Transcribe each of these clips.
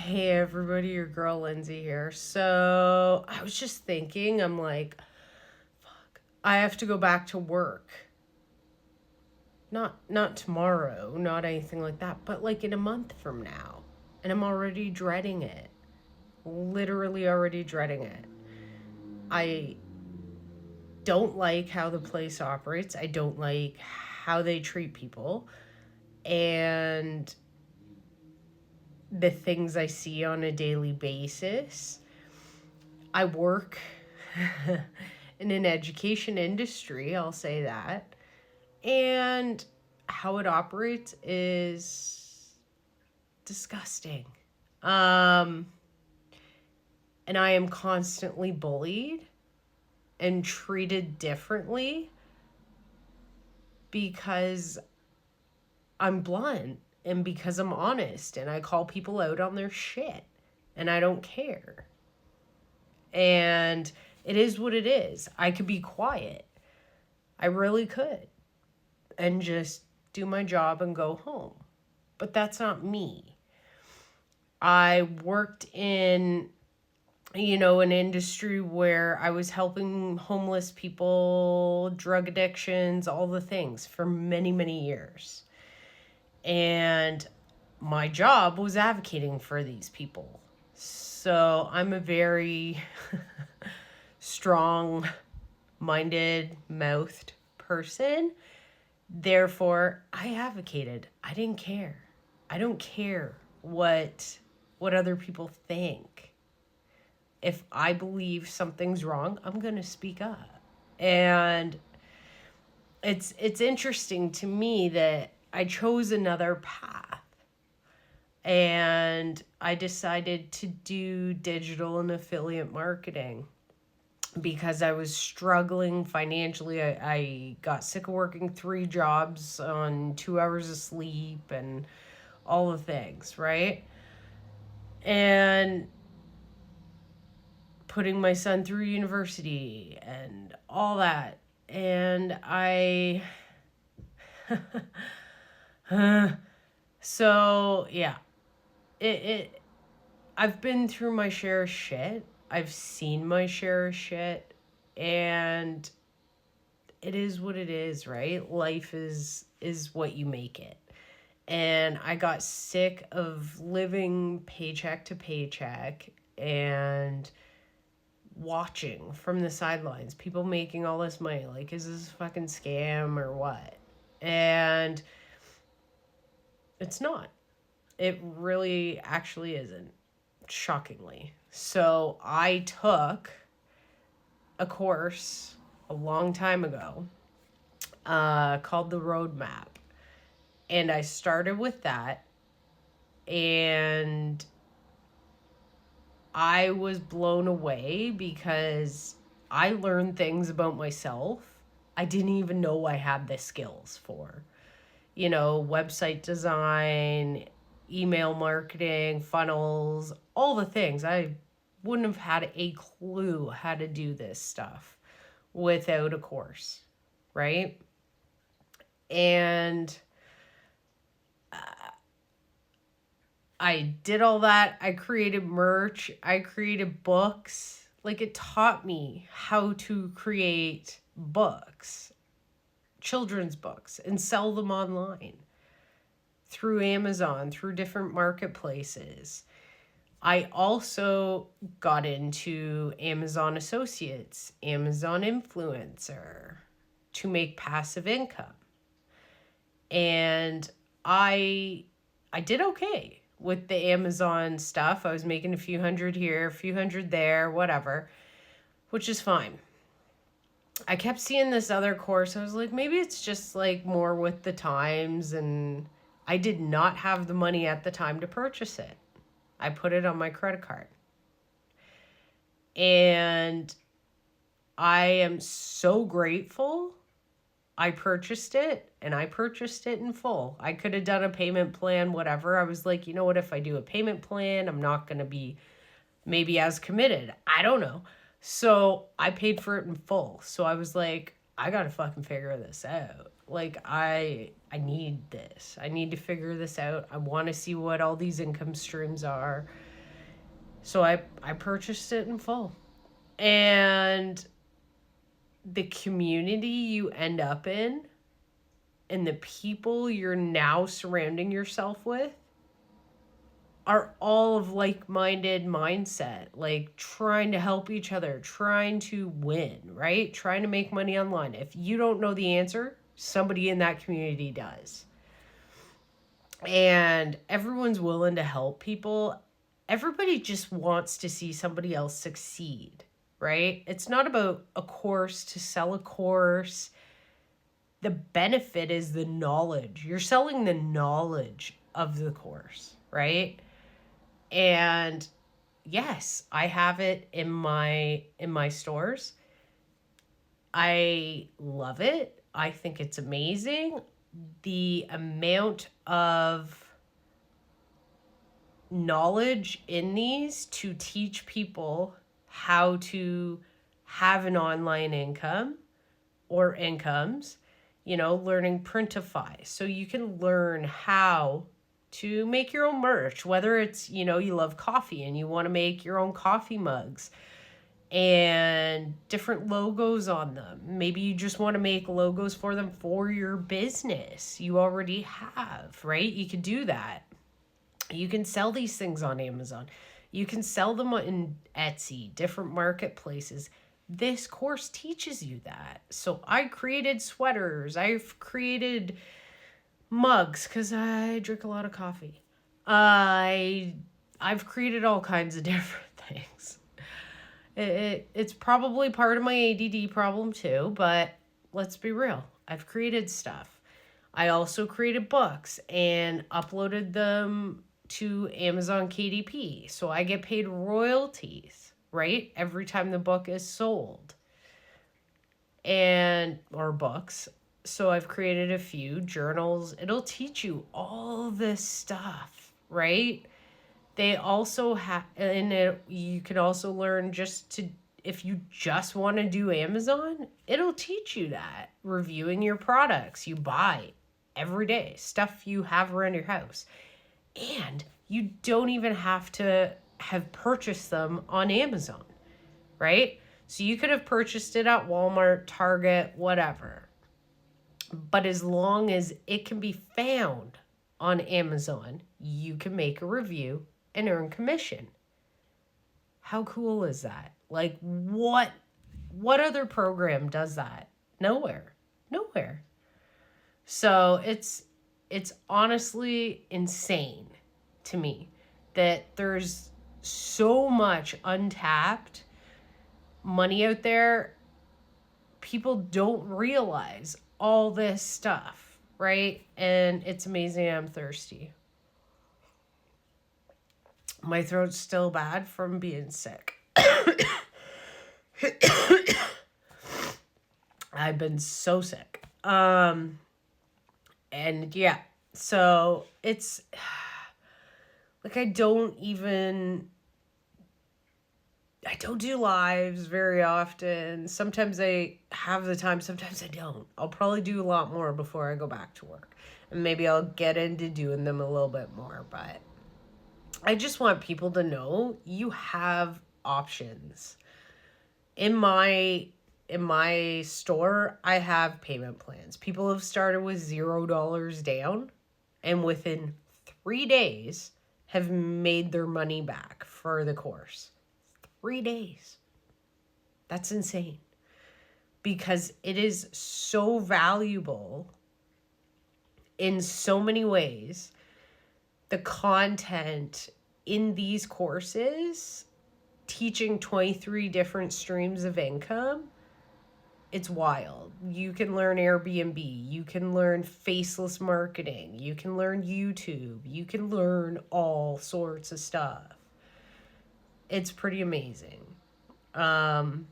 Hey everybody, your girl Lindsay here. So I was just thinking, I'm like, I have to go back to work. Not tomorrow, not anything like that, but like in a month from now. And I'm already dreading it. Literally already dreading it. I don't like how the place operates. I don't like how they treat people. And the things I see on a daily basis. I work in an education industry, I'll say that. And how it operates is disgusting. Um, and I am constantly bullied and treated differently because I'm blunt and because I'm honest and I call people out on their shit and I don't care. And it is what it is. I could be quiet. I really could. And just do my job and go home. But that's not me. I worked in, an industry where I was helping homeless people, drug addictions, all the things for many, many years. And my job was advocating for these people. So I'm a very strong minded, mouthed person. Therefore, I advocated. I didn't care. I don't care what other people think. If I believe something's wrong, I'm going to speak up. And it's interesting to me that I chose another path. And I decided to do digital and affiliate marketing because I was struggling financially. I got sick of working 3 jobs on 2 hours of sleep and all the things, right? And putting my son through university and all that. And so yeah, it I've been through my share of shit. I've seen my share of shit, and it is what it is, right? Life is what you make it. And I got sick of living paycheck to paycheck and watching from the sidelines people making all this money. Like, is this a fucking scam or what? And it's not. It really actually isn't, shockingly. So I took a course a long time ago called the Roadmap. And I started with that. And I was blown away because I learned things about myself I didn't even know I had the skills for. Website design, email marketing, funnels, all the things. I wouldn't have had a clue how to do this stuff without a course, right? And I did all that. I created merch. I created books. Like, it taught me how to create books, children's books, and sell them online through Amazon, through different marketplaces. I also got into Amazon Associates, Amazon Influencer to make passive income. And I did okay with the Amazon stuff. I was making a few hundred here, a few hundred there, whatever, which is fine. I kept seeing this other course. I was like, maybe it's just like more with the times. And I did not have the money at the time to purchase it. I put it on my credit card. And I am so grateful I purchased it, and I purchased it in full. I could have done a payment plan, whatever. I was like, you know what, if I do a payment plan, I'm not going to be maybe as committed. I don't know. So I paid for it in full. So I was like, I got to fucking figure this out. Like, I need this. I need to figure this out. I want to see what all these income streams are. So I purchased it in full. And the community you end up in and the people you're now surrounding yourself with are all of like-minded mindset, like trying to help each other, trying to win, right? Trying to make money online. If you don't know the answer, somebody in that community does. And everyone's willing to help people. Everybody just wants to see somebody else succeed, right? It's not about a course to sell a course. The benefit is the knowledge. You're selling the knowledge of the course, right? And yes, I have it in my stores. I love it. I think it's amazing. The amount of knowledge in these to teach people how to have an online income or incomes, learning Printify. So you can learn how to make your own merch, whether it's, you love coffee and you want to make your own coffee mugs and different logos on them. Maybe you just want to make logos for them for your business. You already have, right? You could do that. You can sell these things on Amazon. You can sell them in Etsy, different marketplaces. This course teaches you that. So I created sweaters. I've created mugs because I drink a lot of coffee. I've created all kinds of different things. It's probably part of my ADD problem too, but let's be real. I've created stuff. I also created books and uploaded them to Amazon KDP. So I get paid royalties, right? Every time the book is sold. Or books. So I've created a few journals. It'll teach you all this stuff, right? They also have, you can also learn if you just want to do Amazon, it'll teach you that. Reviewing your products you buy every day, stuff you have around your house. And you don't even have to have purchased them on Amazon, right? So you could have purchased it at Walmart, Target, whatever. But as long as it can be found on Amazon, you can make a review and earn commission. How cool is that? Like what other program does that? Nowhere. So it's honestly insane to me that there's so much untapped money out there. People don't realize all this stuff, right? And it's amazing. I'm thirsty. My throat's still bad from being sick. I've been so sick. And yeah, so it's like I don't do lives very often. Sometimes I have the time, sometimes I don't. I'll probably do a lot more before I go back to work. And maybe I'll get into doing them a little bit more, but I just want people to know you have options. In my store, I have payment plans. People have started with $0 down and within 3 days have made their money back for the course. 3 days. That's insane. Because it is so valuable in so many ways. The content in these courses, teaching 23 different streams of income, it's wild. You can learn Airbnb. You can learn faceless marketing. You can learn YouTube. You can learn all sorts of stuff. It's pretty amazing. And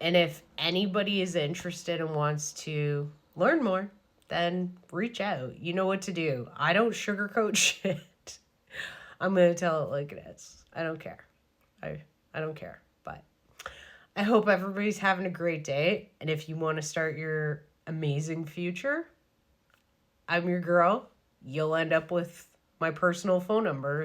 if anybody is interested and wants to learn more, then reach out. You know what to do. I don't sugarcoat shit. I'm going to tell it like it is. I don't care. I don't care. But I hope everybody's having a great day. And if you want to start your amazing future, I'm your girl. You'll end up with my personal phone number.